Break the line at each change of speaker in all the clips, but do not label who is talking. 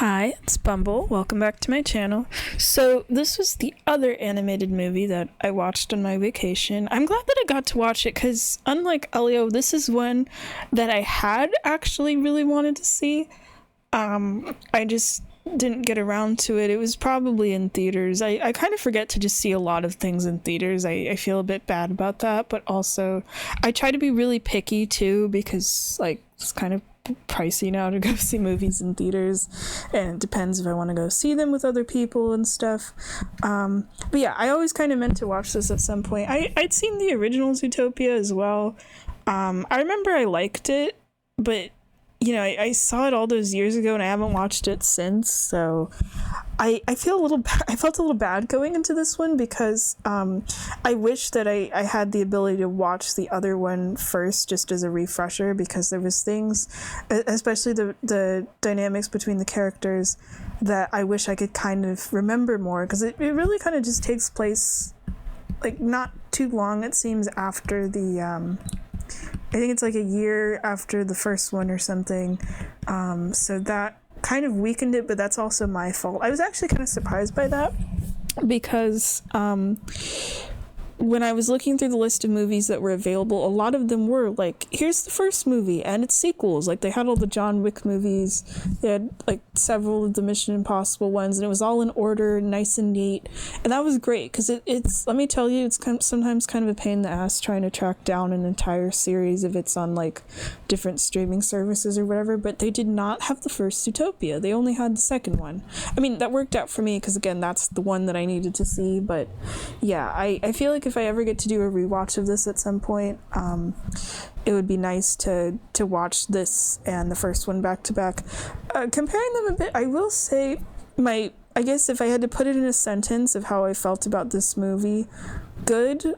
Hi, it's Bumble. Welcome back to my channel. So, this was the other animated movie that I watched on my vacation. I'm glad that I got to watch it because, unlike Elio, this is one that I had actually really wanted to see. I just didn't get around to it. It was probably in theaters. I kind of forget to just see a lot of things in theaters. I feel a bit bad about that, but also I try to be really picky too because, like, it's kind of pricey now to go see movies in theaters, and it depends if I want to go see them with other people and stuff. But yeah, I always kind of meant to watch this at some point. I'd seen the original Zootopia as well. I remember I liked it, but I saw it all those years ago and I haven't watched it since, so I felt a little bad going into this one because I wish that I had the ability to watch the other one first just as a refresher, because there was things, especially the dynamics between the characters, that I wish I could kind of remember more, because it really kind of just takes place like not too long, it seems, after the I think it's like a year after the first one or something. So that kind of weakened it, but that's also my fault. I was actually kind of surprised by that because when I was looking through the list of movies that were available, a lot of them were like, here's the first movie and its sequels. Like, they had all the John Wick movies, they had like several of the Mission Impossible ones, and it was all in order, nice and neat, and that was great because it's let me tell you, it's sometimes kind of a pain in the ass trying to track down an entire series if it's on like different streaming services or whatever. But they did not have the first Zootopia, they only had the second one. I mean, that worked out for me because, again, that's the one that I needed to see. But yeah, I feel like if I ever get to do a rewatch of this at some point, it would be nice to watch this and the first one back to back. Comparing them a bit, I will say I guess if I had to put it in a sentence of how I felt about this movie, good,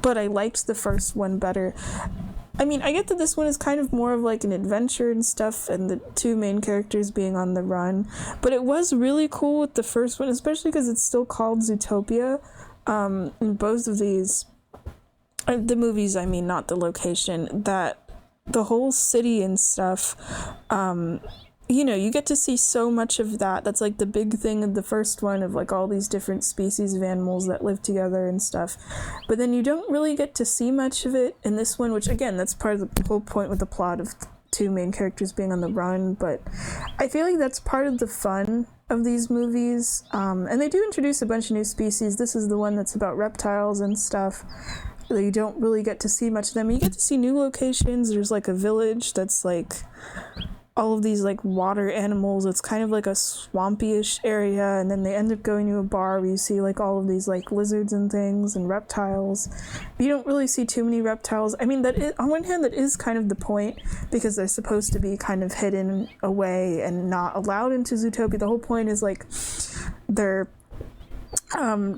but I liked the first one better. I mean, I get that this one is kind of more of like an adventure and stuff, and the two main characters being on the run, but it was really cool with the first one, especially because it's still called Zootopia. In both of these, the movies, I mean, not the location, that the whole city and stuff, you get to see so much of that. That's like the big thing of the first one, of like all these different species of animals that live together and stuff. But then you don't really get to see much of it in this one, which, again, that's part of the whole point with the plot of two main characters being on the run. But I feel like that's part of the fun of these movies, and they do introduce a bunch of new species. This is the one that's about reptiles and stuff. You don't really get to see much of them. You get to see new locations. There's like a village that's like all of these like water animals. It's kind of like a swampy-ish area, and then they end up going to a bar where you see like all of these like lizards and things and reptiles. You don't really see too many reptiles. I mean, on one hand, that is kind of the point, because they're supposed to be kind of hidden away and not allowed into Zootopia. The whole point is like they're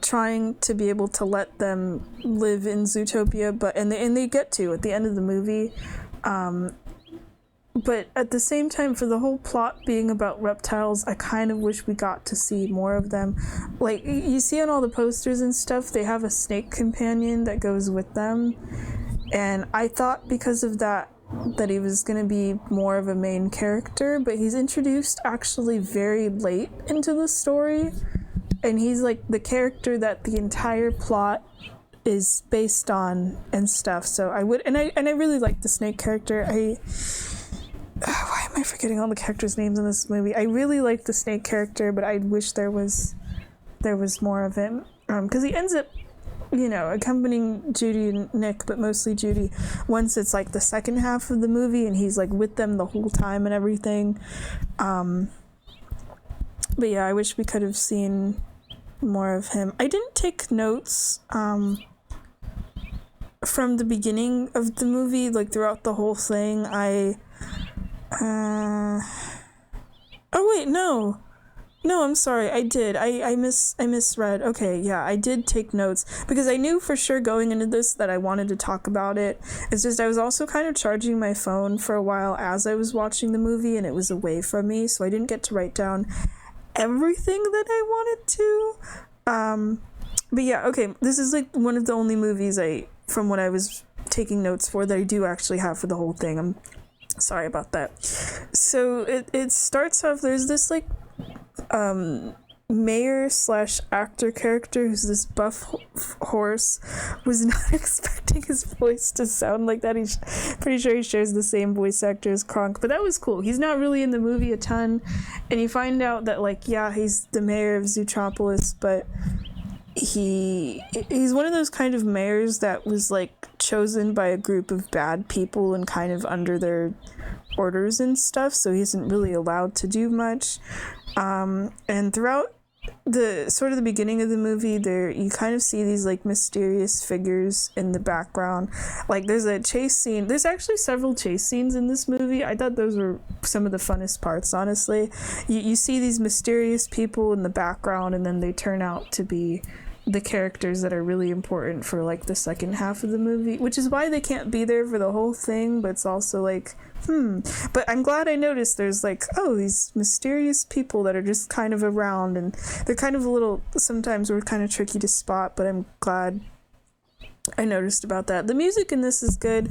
trying to be able to let them live in Zootopia, but and they get to at the end of the movie. But at the same time, for the whole plot being about reptiles, I kind of wish we got to see more of them. Like, you see on all the posters and stuff, they have a snake companion that goes with them. And I thought because of that he was going to be more of a main character, but he's introduced actually very late into the story. And he's like the character that the entire plot is based on and stuff. So I really like the snake character. Why am I forgetting all the characters' names in this movie? I really like the snake character, but I wish there was more of him. Because he ends up, accompanying Judy and Nick, but mostly Judy, once it's like the second half of the movie, and he's like with them the whole time and everything. But yeah, I wish we could have seen more of him. I didn't take notes from the beginning of the movie, like throughout the whole thing. Oh wait, no, I'm sorry, I did. I misread. Okay, yeah, I did take notes because I knew for sure going into this that I wanted to talk about it. It's just I was also kind of charging my phone for a while as I was watching the movie, and it was away from me, so I didn't get to write down everything that I wanted to. But yeah, okay, this is like one of the only movies from what I was taking notes for, that I do actually have for the whole thing. Sorry about that. So it starts off, there's this like mayor slash actor character who's this buff horse. Was not expecting his voice to sound like that. He's pretty sure he shares the same voice actor as Kronk, but that was cool. He's not really in the movie a ton, and you find out that like, yeah, he's the mayor of Zootropolis, but he's one of those kind of mayors that was like chosen by a group of bad people and kind of under their orders and stuff, so he isn't really allowed to do much. And throughout the beginning of the movie, there you kind of see these like mysterious figures in the background. Like there's a chase scene. There's actually several chase scenes in this movie. I thought those were some of the funnest parts, honestly. You see these mysterious people in the background, and then they turn out to be the characters that are really important for like the second half of the movie, which is why they can't be there for the whole thing. But it's also like, but I'm glad I noticed there's like, oh, these mysterious people that are just kind of around, and they're kind of a little, sometimes we're kind of tricky to spot, but I'm glad I noticed about that. The music in this is good.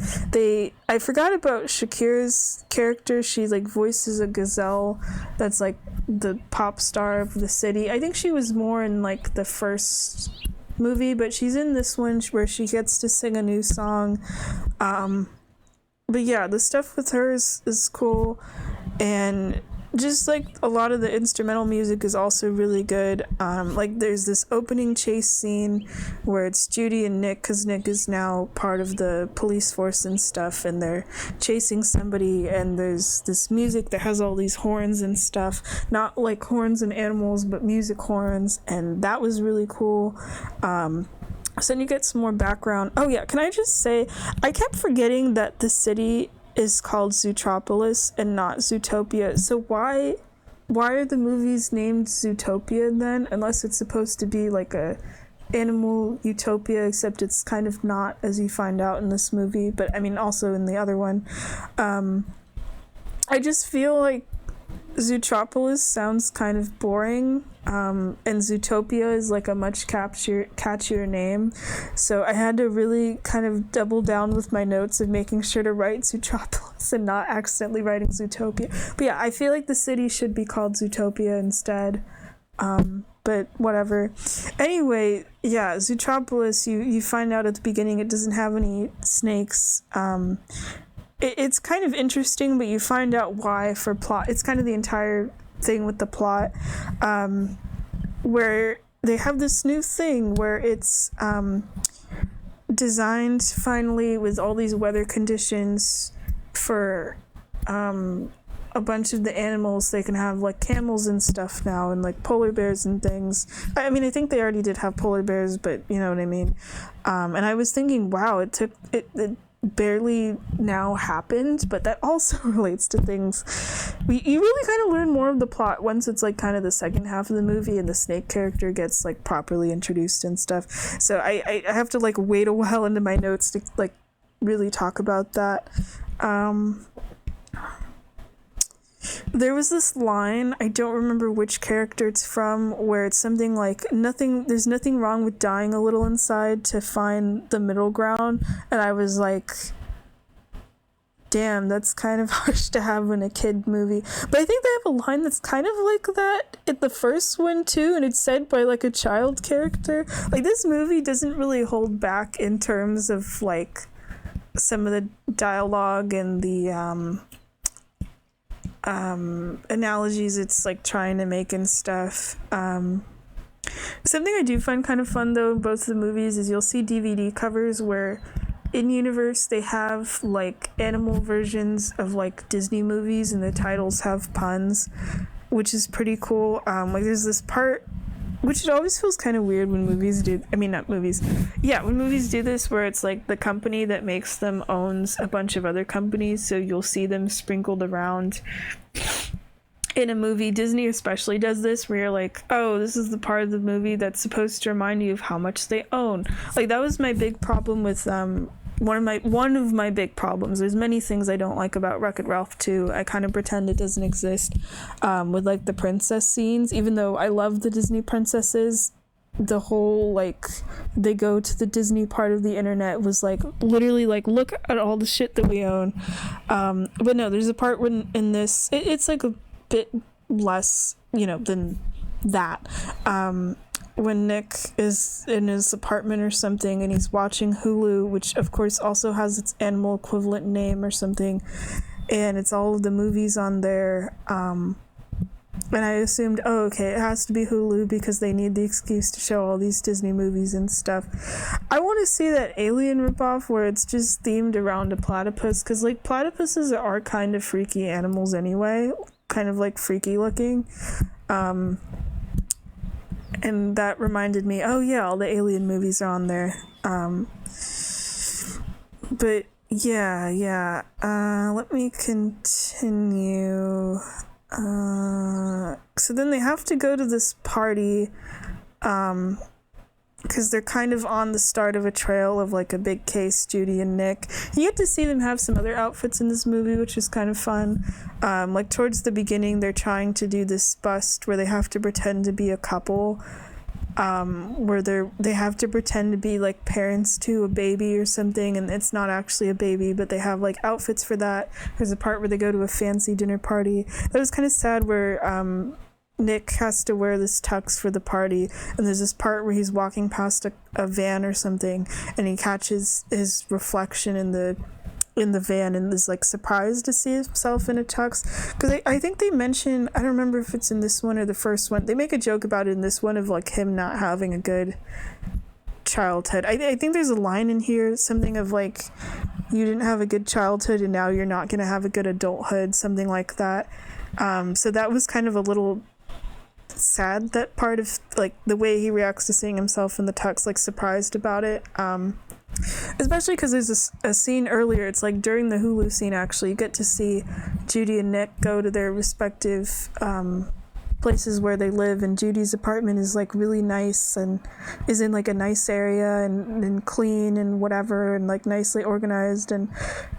I forgot about Shakira's character. She like voices a gazelle that's like the pop star of the city. I think she was more in like the first movie, but she's in this one where she gets to sing a new song. But yeah, the stuff with her is cool, and just like a lot of the instrumental music is also really good. Like there's this opening chase scene where it's Judy and Nick, because Nick is now part of the police force and stuff, and they're chasing somebody, and there's this music that has all these horns and stuff, not like horns and animals, but music horns, and that was really cool. So then you get some more background. Oh yeah, can I just say, I kept forgetting that the city is called Zootropolis and not Zootopia. So why are the movies named Zootopia then, unless it's supposed to be like a animal utopia, except it's kind of not, as you find out in this movie, but I mean also in the other one. I just feel like Zootropolis sounds kind of boring, and Zootopia is like a much catchier name, so I had to really kind of double down with my notes of making sure to write Zootropolis and not accidentally writing Zootopia. But yeah, I feel like the city should be called Zootopia instead, but whatever. Anyway, yeah, Zootropolis, you find out at the beginning it doesn't have any snakes. It's kind of interesting, but you find out why for plot. It's kind of the entire thing with the plot, where they have this new thing where it's designed finally with all these weather conditions for a bunch of the animals. They can have like camels and stuff now, and like polar bears and things. I mean, I think they already did have polar bears, but you know what I mean. And I was thinking, wow, it barely now happened, but that also relates to things you really kind of learn more of the plot once it's like kind of the second half of the movie and the snake character gets like properly introduced and stuff. So I have to like wait a while into my notes to like really talk about that. There was this line, I don't remember which character it's from, where it's something like, there's nothing wrong with dying a little inside to find the middle ground. And I was like, damn, that's kind of harsh to have in a kid movie. But I think they have a line that's kind of like that in the first one too, and it's said by like a child character. Like this movie doesn't really hold back in terms of like some of the dialogue and the analogies it's like trying to make and stuff. Something I do find kind of fun though in both the movies is you'll see DVD covers where in universe they have like animal versions of like Disney movies and the titles have puns, which is pretty cool. Like there's this part which it always feels kind of weird when movies do, when movies do this, where it's like the company that makes them owns a bunch of other companies, so you'll see them sprinkled around in a movie. Disney especially does this, where you're like, oh, this is the part of the movie that's supposed to remind you of how much they own. Like that was my big problem with one of my big problems. There's many things I don't like about Wreck-It Ralph 2. I kind of pretend it doesn't exist, with like the princess scenes, even though I love the Disney princesses. the whole like they go to the Disney part of the internet was like literally like look at all the shit that we own. But no, there's a part when in this it's like a bit less, you know, than that. When Nick is in his apartment or something and he's watching Hulu, which of course also has its animal equivalent name or something, and it's all of the movies on there. And I assumed, oh, okay, it has to be Hulu because they need the excuse to show all these Disney movies and stuff. I want to see that Alien ripoff where it's just themed around a platypus, because, like, platypuses are kind of freaky animals anyway, kind of, like, freaky looking. And that reminded me, oh, yeah, all the Alien movies are on there. But, yeah. Let me continue. So then they have to go to this party, because they're kind of on the start of a trail of like a big case, Judy and Nick. You get to see them have some other outfits in this movie, which is kind of fun. Like towards the beginning, they're trying to do this bust where they have to pretend to be a couple, where they have to pretend to be like parents to a baby or something, and it's not actually a baby, but they have like outfits for that. There's a part where they go to a fancy dinner party. That was kind of sad where Nick has to wear this tux for the party, and there's this part where he's walking past a van or something, and he catches his reflection in the van and is like surprised to see himself in a tux, because I think they mention, I don't remember if it's in this one or the first one, they make a joke about it in this one of like him not having a good childhood. I think there's a line in here, something of like, you didn't have a good childhood and now you're not gonna have a good adulthood, something like that. So that was kind of a little sad, that part of like the way he reacts to seeing himself in the tux, like surprised about it. Especially because there's a scene earlier, it's like during the Hulu scene actually, you get to see Judy and Nick go to their respective places where they live, and Judy's apartment is like really nice and is in like a nice area and clean and whatever and like nicely organized, and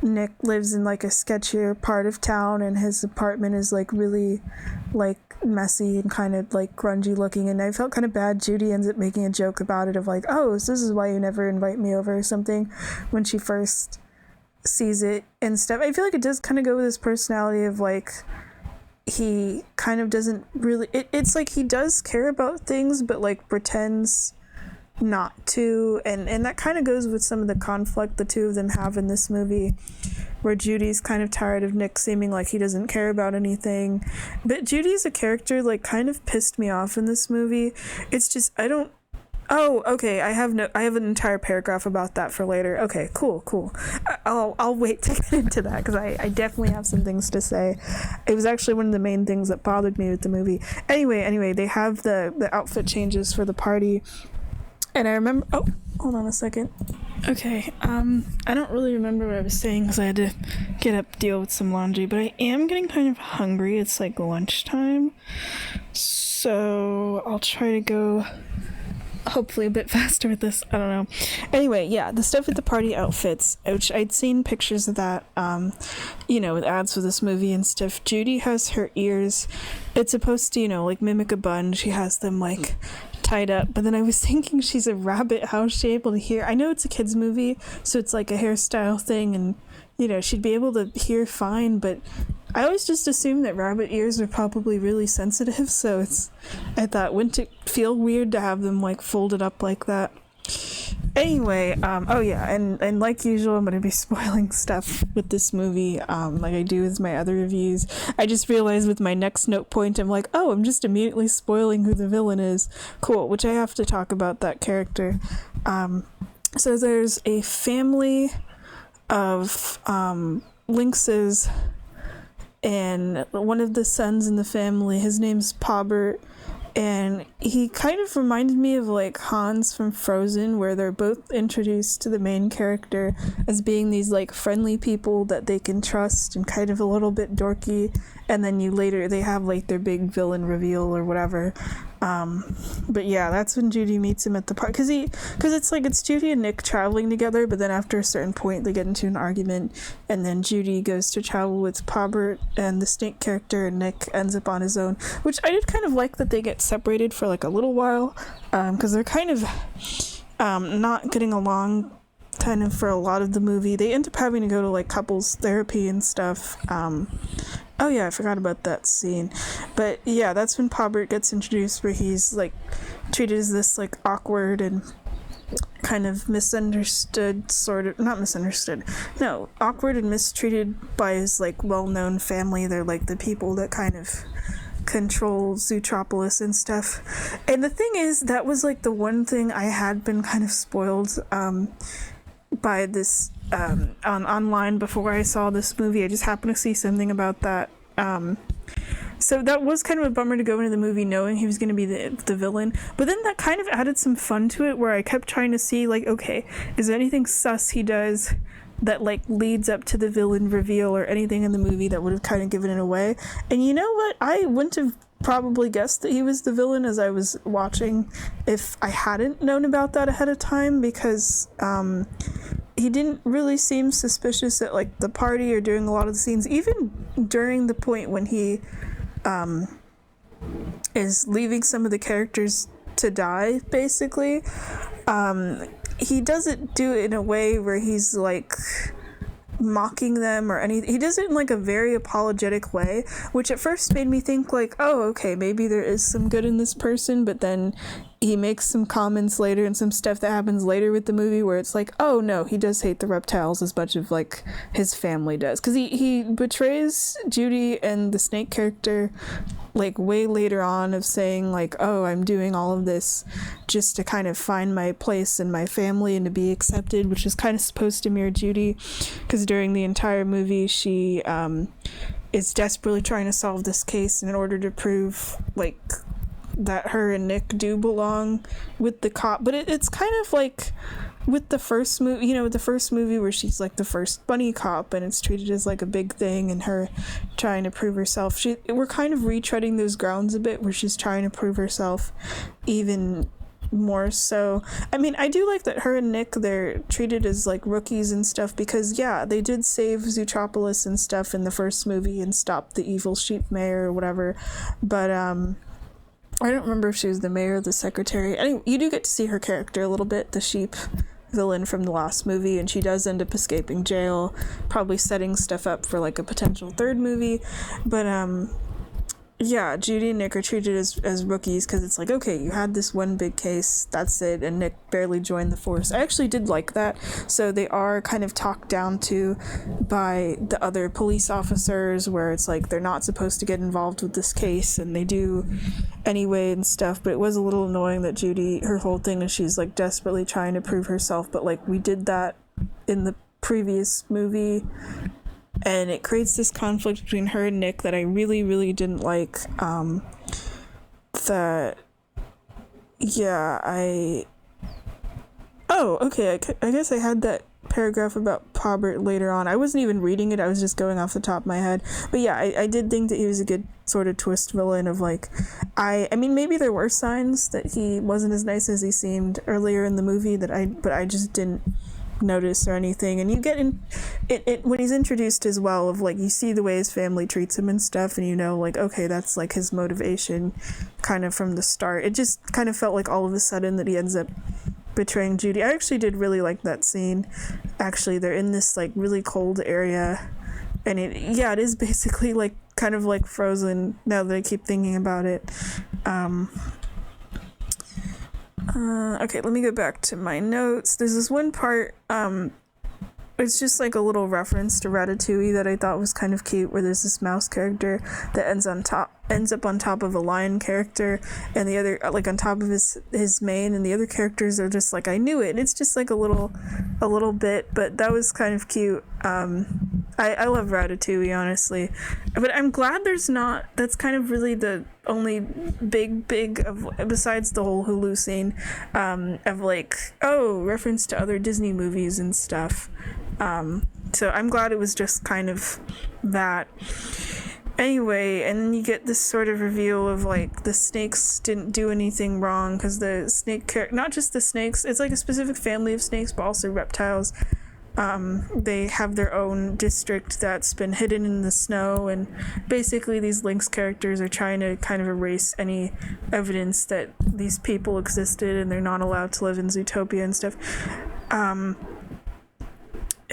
Nick lives in like a sketchier part of town and his apartment is like really like messy and kind of like grungy looking, and I felt kind of bad. Judy ends up making a joke about it of like, oh, so this is why you never invite me over or something, when she first sees it and stuff. I feel like it does kind of go with his personality of like, he kind of doesn't really, it's like he does care about things but like pretends not to, and that kind of goes with some of the conflict the two of them have in this movie, where Judy's kind of tired of Nick seeming like he doesn't care about anything. But Judy's a character like kind of pissed me off in this movie. It's just, okay, I have an entire paragraph about that for later. Okay, cool. I'll wait to get into that, because I definitely have some things to say. It was actually one of the main things that bothered me with the movie. Anyway, they have the outfit changes for the party. And I remember, oh, hold on a second. Okay, I don't really remember what I was saying because I had to get up, deal with some laundry, but I am getting kind of hungry. It's like lunchtime, so I'll try to go hopefully a bit faster with this. I don't know. Anyway, yeah, the stuff with the party outfits, which I'd seen pictures of that, with ads for this movie and stuff. Judy has her ears, it's supposed to, like mimic a bun. She has them like tied up, but then I was thinking she's a rabbit. How is she able to hear? I know it's a kids movie, so it's like a hairstyle thing, and she'd be able to hear fine, but I always just assumed that rabbit ears are probably really sensitive, so I thought, wouldn't it feel weird to have them like folded up like that? Anyway, and like usual, I'm going to be spoiling stuff with this movie, like I do with my other reviews. I just realized with my next note point, I'm like, oh, I'm just immediately spoiling who the villain is. Cool, which I have to talk about that character. So there's a family of lynxes, and one of the sons in the family, his name's Paubert, and he kind of reminded me of like Hans from Frozen, where they're both introduced to the main character as being these like friendly people that they can trust and kind of a little bit dorky, and then they have like their big villain reveal or whatever. But yeah, that's when Judy meets him at the park, because it's Judy and Nick traveling together, but then after a certain point they get into an argument, and then Judy goes to travel with Pobert and the snake character, and Nick ends up on his own, which I did kind of like that they get separated for like a little while, because they're kind of not getting along kind of for a lot of the movie. They end up having to go to like couples therapy and stuff. Oh yeah, I forgot about that scene. But yeah, that's when Pobert gets introduced, where he's like treated as this like awkward and kind of misunderstood, awkward and mistreated by his like well-known family. They're like the people that kind of control Zootropolis and stuff. And the thing is, that was like the one thing I had been kind of spoiled by this online before I saw this movie. I just happened to see something about that. So that was kind of a bummer to go into the movie knowing he was going to be the villain. But then that kind of added some fun to it, where I kept trying to see, like, okay, is there anything sus he does that, like, leads up to the villain reveal, or anything in the movie that would have kind of given it away? And you know what? I wouldn't have probably guessed that he was the villain as I was watching if I hadn't known about that ahead of time, because he didn't really seem suspicious at like the party or during a lot of the scenes, even during the point when he is leaving some of the characters to die, basically. He doesn't do it in a way where he's like mocking them or anything. He does it in like a very apologetic way, which at first made me think like, oh, okay, maybe there is some good in this person, but then he makes some comments later and some stuff that happens later with the movie where it's like, oh no, he does hate the reptiles as much of like his family does, because he betrays Judy and the snake character like way later on, of saying like, oh, I'm doing all of this just to kind of find my place in my family and to be accepted, which is kind of supposed to mirror Judy, because during the entire movie she is desperately trying to solve this case in order to prove like that her and Nick do belong with the cop. But it's kind of like with the first movie, the first movie where she's like the first bunny cop and it's treated as like a big thing, and her trying to prove herself. We're kind of retreading those grounds a bit, where she's trying to prove herself even more so. I mean, I do like that her and Nick, they're treated as like rookies and stuff, because yeah, they did save Zootropolis and stuff in the first movie and stop the evil sheep mayor or whatever, but I don't remember if she was the mayor or the secretary. Anyway, you do get to see her character a little bit, the sheep villain from the last movie, and she does end up escaping jail, probably setting stuff up for like a potential third movie. But yeah, Judy and Nick are treated as rookies, because it's like, okay, you had this one big case, that's it, and Nick barely joined the force. I actually did like that. So they are kind of talked down to by the other police officers, where it's like they're not supposed to get involved with this case, and they do anyway and stuff. But it was a little annoying that Judy, her whole thing is she's like desperately trying to prove herself, but like we did that in the previous movie, and it creates this conflict between her and Nick that I really, really didn't like. I guess I had that paragraph about Pobert later on. I wasn't even reading it, I was just going off the top of my head. But yeah, I did think that he was a good sort of twist villain of like, I mean, maybe there were signs that he wasn't as nice as he seemed earlier in the movie, but I just didn't notice or anything. And you get in it when he's introduced as well, of like, you see the way his family treats him and stuff, and like, okay, that's like his motivation kind of from the start. It just kind of felt like all of a sudden that he ends up betraying Judy. I actually did really like that scene. Actually, they're in this like really cold area, and it is basically like kind of like Frozen, now that I keep thinking about it. Okay, let me go back to my notes. There's this one part, it's just like a little reference to Ratatouille that I thought was kind of cute, where there's this mouse character that ends up on top of a lion character, and the other like on top of his mane, and the other characters are just like, I knew it. And it's just like a little bit, but that was kind of cute. I love Ratatouille, honestly, but I'm glad that's kind of really the only big of, besides the whole Hulu scene, of like, oh, reference to other Disney movies and stuff. So I'm glad it was just kind of that. Anyway, and then you get this sort of reveal of like the snakes didn't do anything wrong because the not just the snakes, it's like a specific family of snakes, but also reptiles. They have their own district that's been hidden in the snow, and basically these Lynx characters are trying to kind of erase any evidence that these people existed, and they're not allowed to live in Zootopia and stuff.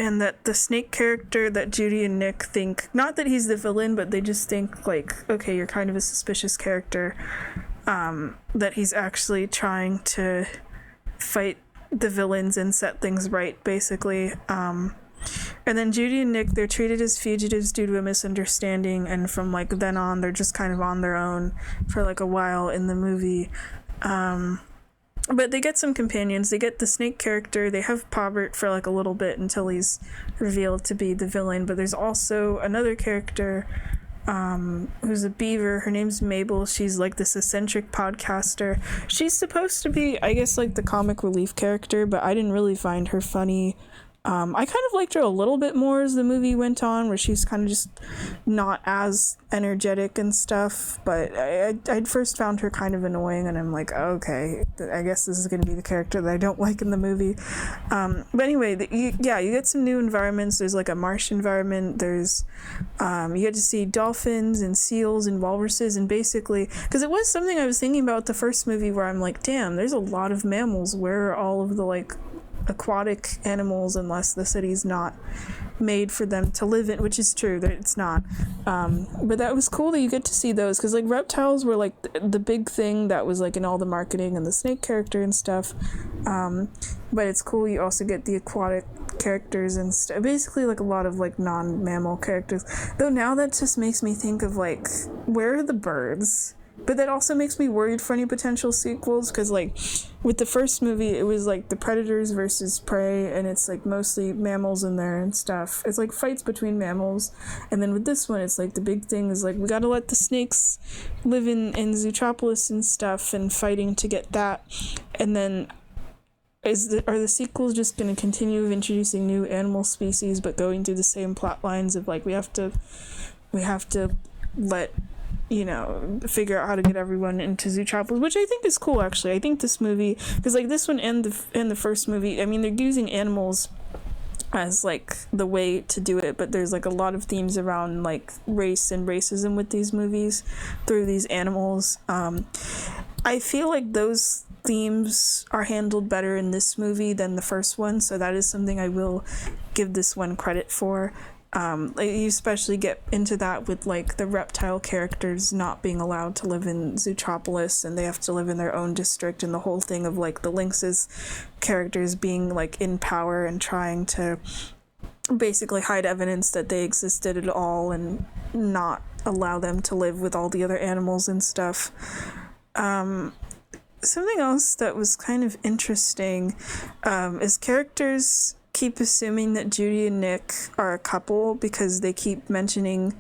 And that the snake character that Judy and Nick think, not that he's the villain, but they just think like, okay, you're kind of a suspicious character, that he's actually trying to fight the villains and set things right, basically. And then Judy and Nick, they're treated as fugitives due to a misunderstanding, and from like then on, they're just kind of on their own for like a while in the movie. But they get some companions. They get the snake character. They have Pobbert for like a little bit until he's revealed to be the villain. But there's also another character who's a beaver. Her name's Mabel. She's like this eccentric podcaster. She's supposed to be, I guess, like the comic relief character, but I didn't really find her funny. I kind of liked her a little bit more as the movie went on, where she's kind of just not as energetic and stuff, but I'd first found her kind of annoying, and I'm like, oh, okay, I guess this is going to be the character that I don't like in the movie. But anyway, you get some new environments. There's like a marsh environment. There's, you get to see dolphins and seals and walruses, and basically, because it was something I was thinking about the first movie where I'm like, damn, there's a lot of mammals. Where are all of the like aquatic animals, unless the city's not made for them to live in, which is true that it's not, but that was cool that you get to see those, because like reptiles were like the big thing that was like in all the marketing and the snake character and stuff, but it's cool you also get the aquatic characters and basically like a lot of like non-mammal characters, though now that just makes me think of like, where are the birds? But that also makes me worried for any potential sequels, because like with the first movie, it was like the predators versus prey, and it's like mostly mammals in there and stuff. It's like fights between mammals. And then with this one, it's like the big thing is like, we gotta let the snakes live in Zootropolis and stuff, and fighting to get that. And then are the sequels just going to continue of introducing new animal species but going through the same plot lines of like, we have to let, you know, figure out how to get everyone into Zootropolis, which I think is cool, actually. I think this movie, because like this one and the first movie, I mean, they're using animals as like the way to do it, but there's like a lot of themes around like race and racism with these movies through these animals. I feel like those themes are handled better in this movie than the first one, so that is something I will give this one credit for. You especially get into that with like the reptile characters not being allowed to live in Zootropolis, and they have to live in their own district, and the whole thing of like the Lynx's characters being like in power and trying to basically hide evidence that they existed at all and not allow them to live with all the other animals and stuff. Something else that was kind of interesting is characters keep assuming that Judy and Nick are a couple because they keep mentioning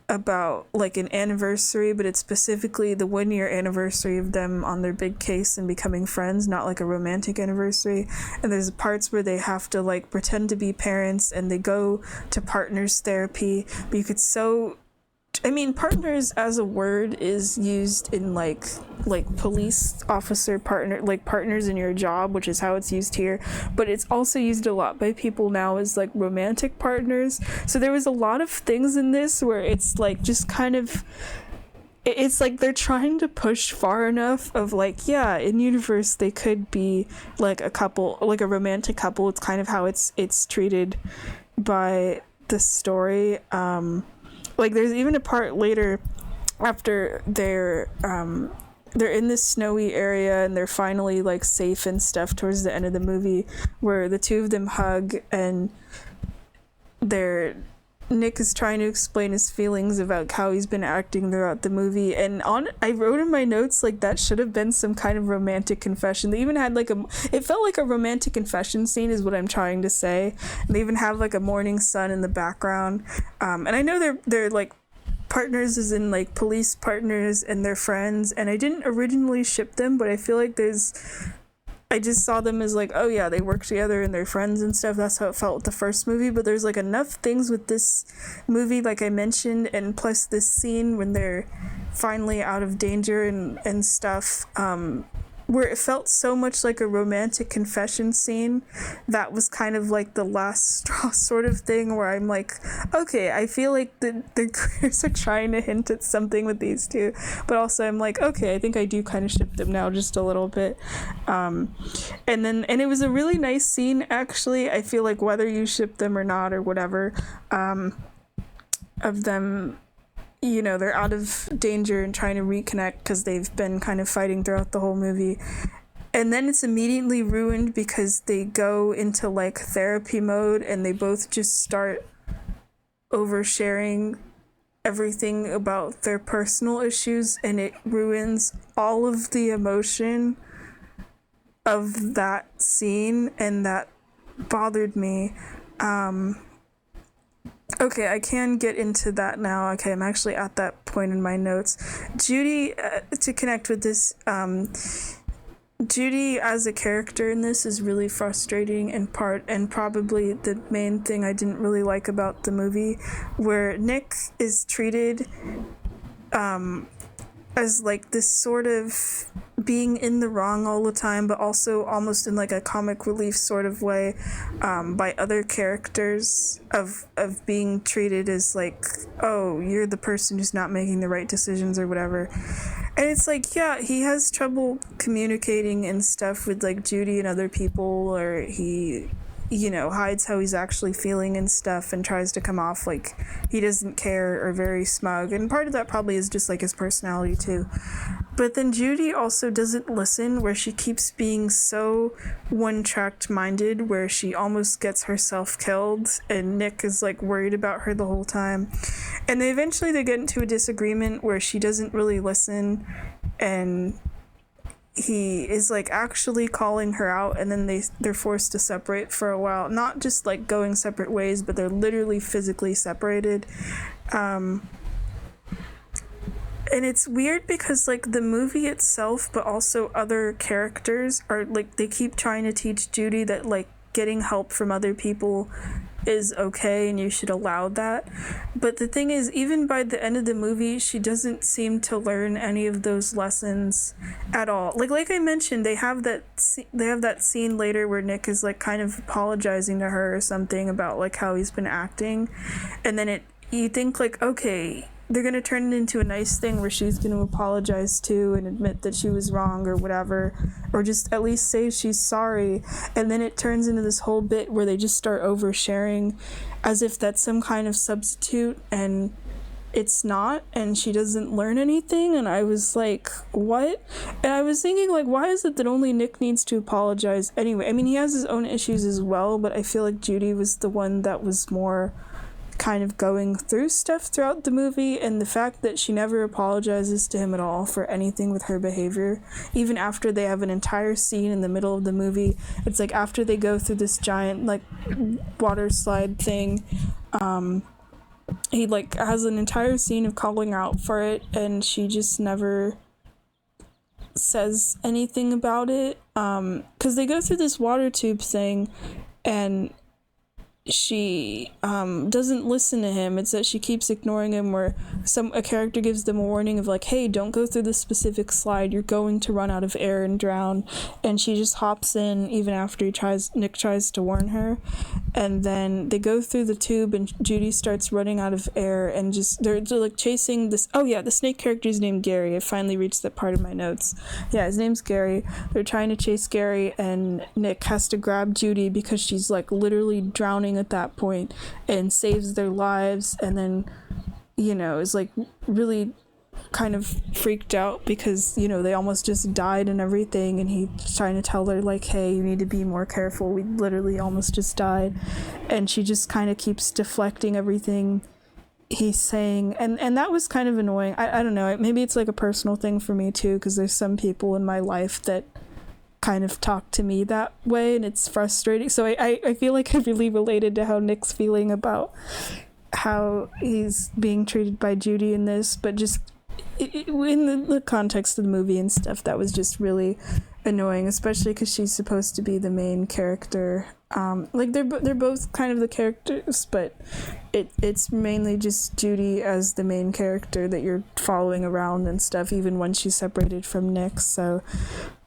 about like an anniversary, but it's specifically the 1-year anniversary of them on their big case and becoming friends, not like a romantic anniversary. And there's parts where they have to like pretend to be parents, and they go to partners therapy, but you could partners as a word is used in like police officer partner, like partners in your job, which is how it's used here, but it's also used a lot by people now as like romantic partners. So there was a lot of things in this where it's like just kind of, it's like they're trying to push far enough of like, yeah, in universe they could be like a couple, like a romantic couple. It's kind of how it's treated by the story. Like there's even a part later after they're in this snowy area and they're finally like safe and stuff towards the end of the movie, where the two of them hug, and Nick is trying to explain his feelings about how he's been acting throughout the movie, and I wrote in my notes like that should have been some kind of romantic confession. They even had like it felt like a romantic confession scene is what I'm trying to say. And they even have like a morning sun in the background, and I know they're like partners as in like police partners, and they're friends, and I didn't originally ship them, but I feel like there's I just saw them as like, oh yeah, they work together and they're friends and stuff. That's how it felt with the first movie. But there's like enough things with this movie, like I mentioned, and plus this scene when they're finally out of danger and stuff, where it felt so much like a romantic confession scene. That was kind of like the last straw sort of thing, where I'm like, okay, I feel like the creators are trying to hint at something with these two, but also I'm like, okay, I think I do kind of ship them now just a little bit. And it was a really nice scene, actually. I feel like whether you ship them or not or whatever, of them, you know, they're out of danger and trying to reconnect because they've been kind of fighting throughout the whole movie. And then it's immediately ruined because they go into like therapy mode and they both just start oversharing everything about their personal issues, and it ruins all of the emotion of that scene, and that bothered me. Okay, I can get into that now. Okay, I'm actually at that point in my notes. Judy, to connect with this, Judy as a character in this is really frustrating and probably the main thing I didn't really like about the movie, where Nick is treated as like this sort of being in the wrong all the time, but also almost in like a comic relief sort of way, by other characters, of being treated as like, oh, you're the person who's not making the right decisions or whatever. And it's like, yeah, he has trouble communicating and stuff with like Judy and other people, or he, you know, hides how he's actually feeling and stuff and tries to come off like he doesn't care or very smug. And part of that probably is just like his personality too. But then Judy also doesn't listen, where she keeps being so one-tracked minded, where she almost gets herself killed, and Nick is like worried about her the whole time. And they get into a disagreement where she doesn't really listen, and he is like actually calling her out, and then they're forced to separate for a while. Not just like going separate ways, but they're literally physically separated. And it's weird because like the movie itself, but also other characters are like, they keep trying to teach Judy that like getting help from other people is okay and you should allow that. But the thing is, even by the end of the movie, she doesn't seem to learn any of those lessons at all. Like I mentioned, they have that scene later where Nick is like kind of apologizing to her or something about like how he's been acting, and then you think like, okay, they're going to turn it into a nice thing where she's going to apologize too and admit that she was wrong or whatever, or just at least say she's sorry. And then it turns into this whole bit where they just start oversharing as if that's some kind of substitute, and it's not, and she doesn't learn anything. And I was like, what? And I was thinking like, why is it that only Nick needs to apologize anyway? I mean, he has his own issues as well, but I feel like Judy was the one that was more kind of going through stuff throughout the movie, and the fact that she never apologizes to him at all for anything with her behavior, even after they have an entire scene in the middle of the movie. It's like after they go through this giant like water slide thing, he like has an entire scene of calling out for it, and she just never says anything about it, because they go through this water tube thing, and she doesn't listen to him. It's that she keeps ignoring him, where a character gives them a warning of like, hey, don't go through this specific slide, you're going to run out of air and drown, and she just hops in even after Nick tries to warn her. And then they go through the tube and Judy starts running out of air, and just they're like chasing this, oh yeah, the snake character's named Gary. I finally reached that part of my notes. Yeah, his name's Gary. They're trying to chase Gary, and Nick has to grab Judy because she's like literally drowning at that point, and saves their lives. And then, you know, is like really kind of freaked out because, you know, they almost just died and everything, and he's trying to tell her like, hey, you need to be more careful, we literally almost just died. And she just kind of keeps deflecting everything he's saying, and that was kind of annoying. I don't know, maybe it's like a personal thing for me too, because there's some people in my life that kind of talk to me that way, and it's frustrating. So I feel like I really related to how Nick's feeling about how he's being treated by Judy in this, but just in the context of the movie and stuff, that was just really annoying, especially because she's supposed to be the main character. Like they're both kind of the characters, but it's mainly just Judy as the main character that you're following around and stuff, even when she's separated from Nick. So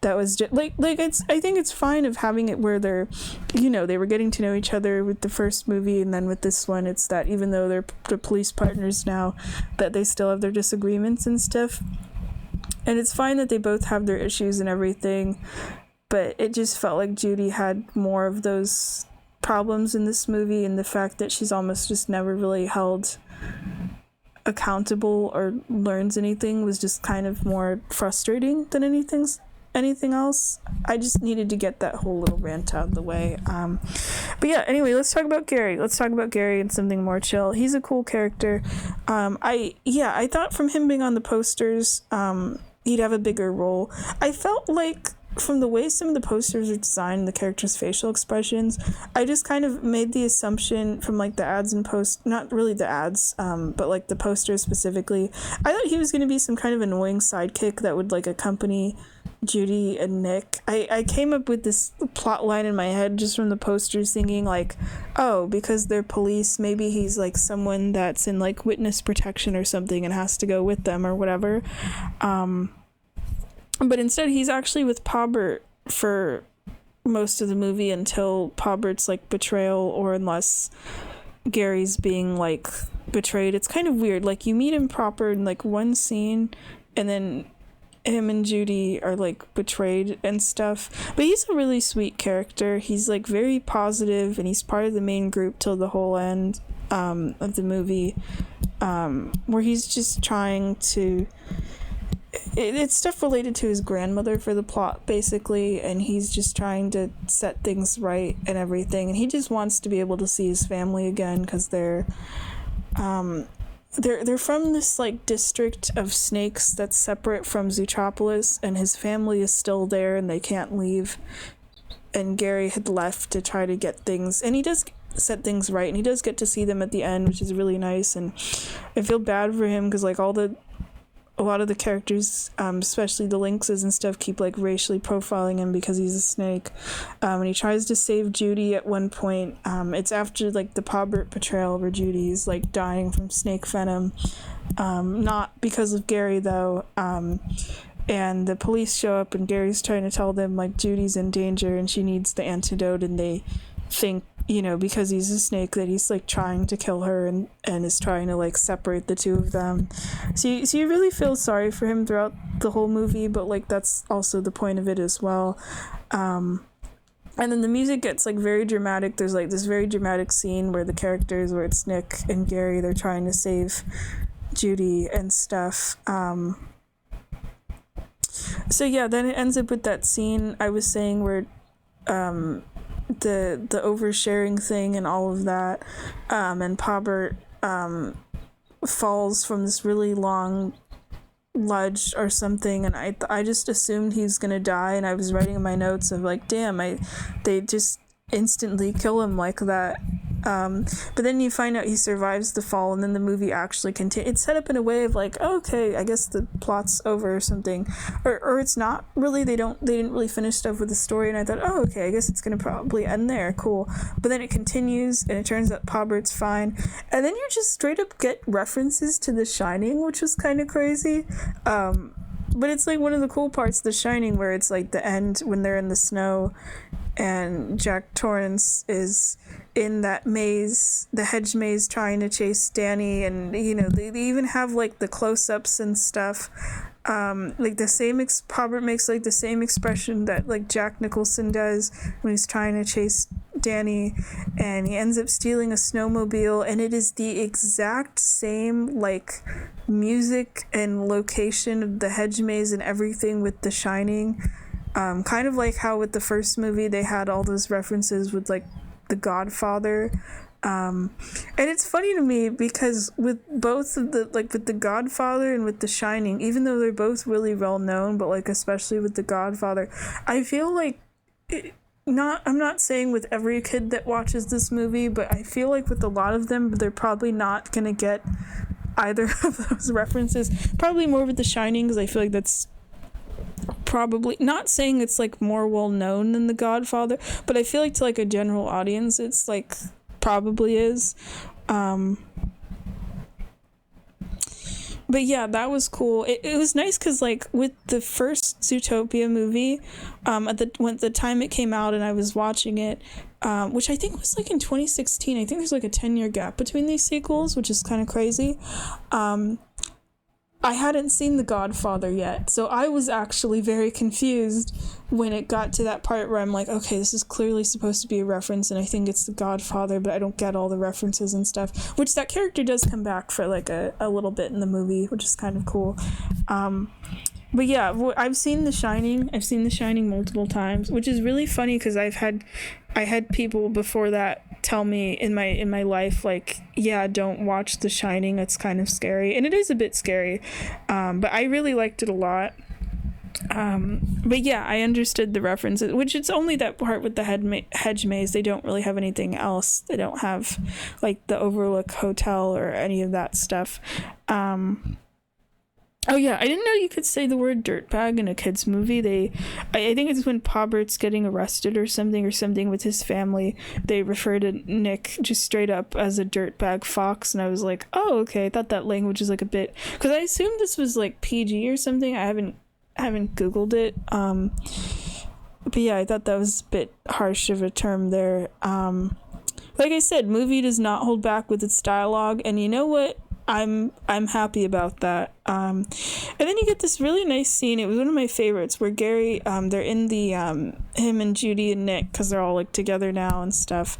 that was just like it's, I think it's fine of having it where they're, they were getting to know each other with the first movie, and then with this one it's that even though they're police partners now, that they still have their disagreements and stuff. And it's fine that they both have their issues and everything, but it just felt like Judy had more of those problems in this movie, and the fact that she's almost just never really held accountable or learns anything was just kind of more frustrating than anything else. I just needed to get that whole little rant out of the way. But yeah, anyway, let's talk about Gary and something more chill. He's a cool character. I thought from him being on the posters, he'd have a bigger role. I felt like from the way some of the posters are designed, the characters' facial expressions, I just kind of made the assumption from like the ads and not really the ads, but like the posters specifically, I thought he was going to be some kind of annoying sidekick that would like accompany Judy and Nick. I came up with this plot line in my head just from the posters, thinking like, oh, because they're police, maybe he's like someone that's in like witness protection or something and has to go with them or whatever. But instead he's actually with Paubert for most of the movie until Paubert's like betrayal, or unless Gary's being like betrayed. It's kind of weird. Like you meet him proper in like one scene, and then him and Judy are like betrayed and stuff. But he's a really sweet character. He's like very positive, and he's part of the main group till the whole end of the movie, where he's just trying to, it's stuff related to his grandmother for the plot basically, and he's just trying to set things right and everything, and he just wants to be able to see his family again, because they're from this like district of snakes that's separate from Zootropolis, and his family is still there and they can't leave, and Gary had left to try to get things, and he does set things right, and he does get to see them at the end, which is really nice. And I feel bad for him because like a lot of the characters, especially the lynxes and stuff, keep like racially profiling him because he's a snake, and he tries to save Judy at one point. It's after like the Paubert betrayal where Judy's like dying from snake venom, not because of Gary though, and the police show up, and Gary's trying to tell them like Judy's in danger and she needs the antidote, and they think, because he's a snake, that he's like trying to kill her, and is trying to like separate the two of them. So you really feel sorry for him throughout the whole movie, but like that's also the point of it as well. And then the music gets like very dramatic. There's like this very dramatic scene where it's Nick and Gary, they're trying to save Judy and stuff. So yeah, then it ends up with that scene I was saying where the oversharing thing and all of that, and Paubert falls from this really long ledge or something, and I just assumed he was gonna die, and I was writing in my notes of like, damn, they just instantly kill him like that. But then you find out he survives the fall, and then the movie actually continues. It's set up in a way of like, oh, okay, I guess the plot's over or something, or it's not really. They didn't really finish stuff with the story, and I thought, oh, okay, I guess it's gonna probably end there, cool. But then it continues, and it turns out Paubert's fine, and then you just straight up get references to The Shining, which was kind of crazy. But it's like one of the cool parts of The Shining, where it's like the end when they're in the snow, and Jack Torrance is in that maze, the hedge maze, trying to chase Danny, and they even have like the close-ups and stuff, like the same Paubert makes like the same expression that like Jack Nicholson does when he's trying to chase Danny, and he ends up stealing a snowmobile, and it is the exact same like music and location of the hedge maze and everything with The Shining. Kind of like how with the first movie they had all those references with like The Godfather, and it's funny to me because with both of the, like with The Godfather and with The Shining, even though they're both really well known, but like especially with The Godfather, I feel like I'm not saying with every kid that watches this movie, but I feel like with a lot of them, they're probably not gonna get either of those references. Probably more with The Shining, because I feel like that's probably, not saying it's like more well known than The Godfather, but I feel like to like a general audience it's like probably is. But yeah, that was cool. It was nice because like with the first Zootopia movie, when the time it came out and I was watching it, which I think was like in 2016. I think there's like a 10-year gap between these sequels, which is kind of crazy. I hadn't seen The Godfather yet, so I was actually very confused when it got to that part where I'm like, okay, this is clearly supposed to be a reference, and I think it's The Godfather, but I don't get all the references and stuff, which that character does come back for like a little bit in the movie, which is kind of cool. But yeah, I've seen The Shining. I've seen The Shining multiple times, which is really funny because I had people before that tell me in my life, like, yeah, don't watch The Shining. It's kind of scary, and it is a bit scary. But I really liked it a lot. But yeah, I understood the references, which it's only that part with the hedge maze. They don't really have anything else. They don't have like the Overlook Hotel or any of that stuff. Oh yeah, I didn't know you could say the word dirtbag in a kid's movie. I think it's when Paubert's getting arrested or something with his family, they refer to Nick just straight up as a dirtbag fox, and I was like, oh, okay, I thought that language is like a bit, because I assumed this was like PG or something. I haven't Googled it. But yeah, I thought that was a bit harsh of a term there. Like I said, movie does not hold back with its dialogue, and you know what? I'm happy about that. And then you get this really nice scene. It was one of my favorites where Gary, they're in the him and Judy and Nick, because they're all like together now and stuff.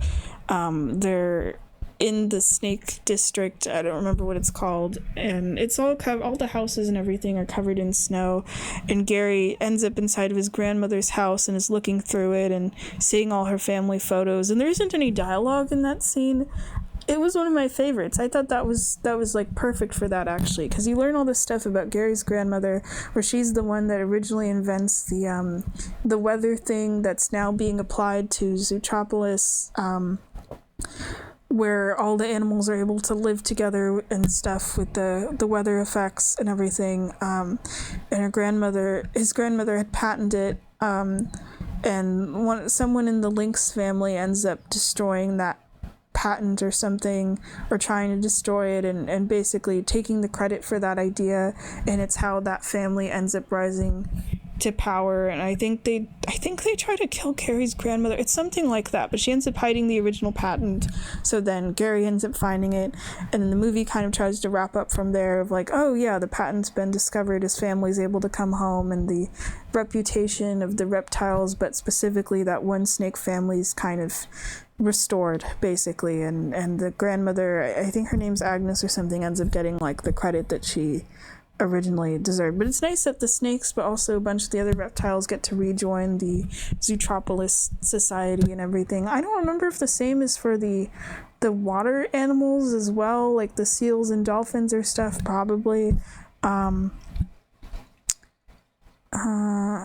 They're in the Snake District. I don't remember what it's called, and it's all all the houses and everything are covered in snow, and Gary ends up inside of his grandmother's house and is looking through it and seeing all her family photos, and there isn't any dialogue in that scene. It was one of my favorites. I thought that was like perfect for that, actually, because you learn all this stuff about Gary's grandmother, where she's the one that originally invents the weather thing that's now being applied to Zootropolis, where all the animals are able to live together and stuff with the weather effects and everything. And his grandmother had patented it, and someone in the Lynx family ends up destroying that patent or something, or trying to destroy it, and basically taking the credit for that idea, and it's how that family ends up rising to power. And I think they try to kill Gary's grandmother. It's something like that, but she ends up hiding the original patent, so then Gary ends up finding it, and then the movie kind of tries to wrap up from there of like, oh yeah, the patent's been discovered, his family's able to come home, and the reputation of the reptiles, but specifically that one snake family's kind of restored, basically, and the grandmother, I think her name's Agnes or something, ends up getting like the credit that she originally deserved. But it's nice that the snakes, but also a bunch of the other reptiles, get to rejoin the Zootropolis society and everything. I don't remember if the same is for the water animals as well, like the seals and dolphins or stuff, probably.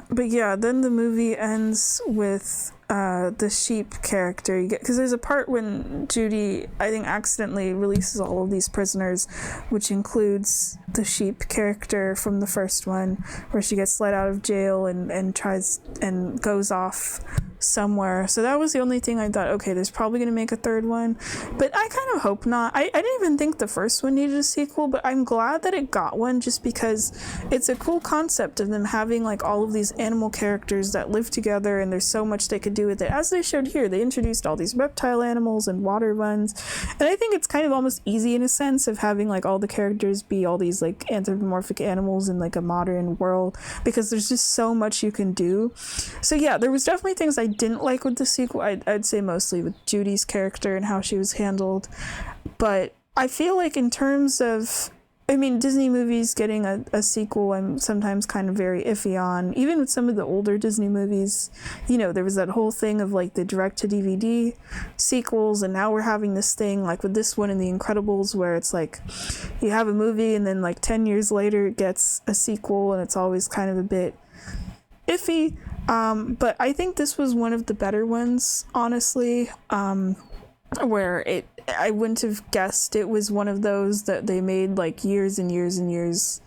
But yeah, then the movie ends with the sheep character. Because there's a part when Judy, I think, accidentally releases all of these prisoners, which includes the sheep character from the first one, where she gets let out of jail and tries and goes off somewhere. So that was the only thing I thought, okay, there's probably going to make a third one, but I kind of hope not. I didn't even think the first one needed a sequel, but I'm glad that it got one, just because it's a cool concept of them having like all of these animal characters that live together, and there's so much they could do with it. As they showed here, they introduced all these reptile animals and water ones, and I think it's kind of almost easy in a sense of having like all the characters be all these like anthropomorphic animals in like a modern world, because there's just so much you can do. So yeah, there was definitely things I didn't like with the sequel. I'd say mostly with Judy's character and how she was handled, but I feel like in terms of, I mean, Disney movies getting a sequel, I'm sometimes kind of very iffy on. Even with some of the older Disney movies, you know, there was that whole thing of like the direct-to-DVD sequels, and now we're having this thing like with this one in The Incredibles, where it's like you have a movie and then like 10 years later it gets a sequel, and it's always kind of a bit iffy. But I think this was one of the better ones, honestly, where I wouldn't have guessed it was one of those that they made like years and years and years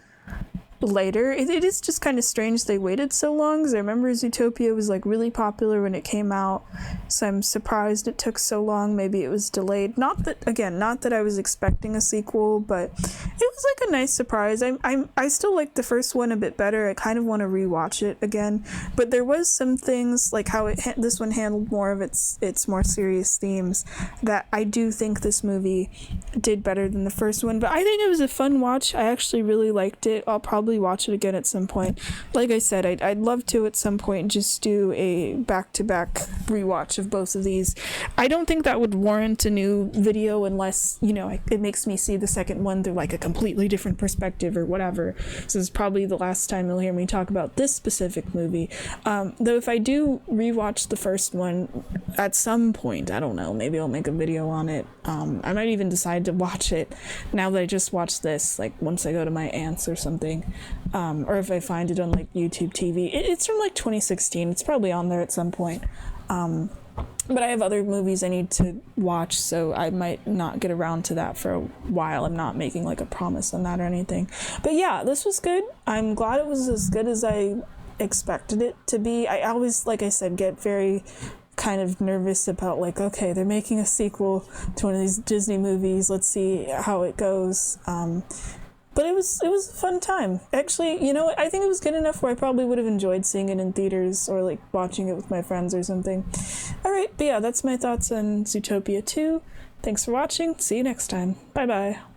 later. It is just kind of strange they waited so long, because I remember Zootopia was like really popular when it came out, so I'm surprised it took so long. Maybe it was delayed. Not that I was expecting a sequel, but it was like a nice surprise. I still like the first one a bit better. I kind of want to rewatch it again, but there was some things like how this one handled more of its more serious themes that I do think this movie did better than the first one. But I think it was a fun watch. I actually really liked it. I'll probably watch it again at some point. Like I said, I'd love to at some point just do a back-to-back rewatch of both of these. I don't think that would warrant a new video unless, it makes me see the second one through like a completely different perspective or whatever. So this is probably the last time you'll hear me talk about this specific movie. Though if I do rewatch the first one at some point, I don't know, maybe I'll make a video on it. I might even decide to watch it now that I just watched this, like once I go to my aunt's or something. Or if I find it on like YouTube TV. It's from like 2016. It's probably on there at some point. But I have other movies I need to watch, so I might not get around to that for a while. I'm not making like a promise on that or anything. But yeah, this was good. I'm glad it was as good as I expected it to be. I always, like I said, get very kind of nervous about like, okay, they're making a sequel to one of these Disney movies. Let's see how it goes. But it was a fun time. Actually, I think it was good enough where I probably would have enjoyed seeing it in theaters or like watching it with my friends or something. All right, but yeah, that's my thoughts on Zootopia 2. Thanks for watching. See you next time. Bye-bye.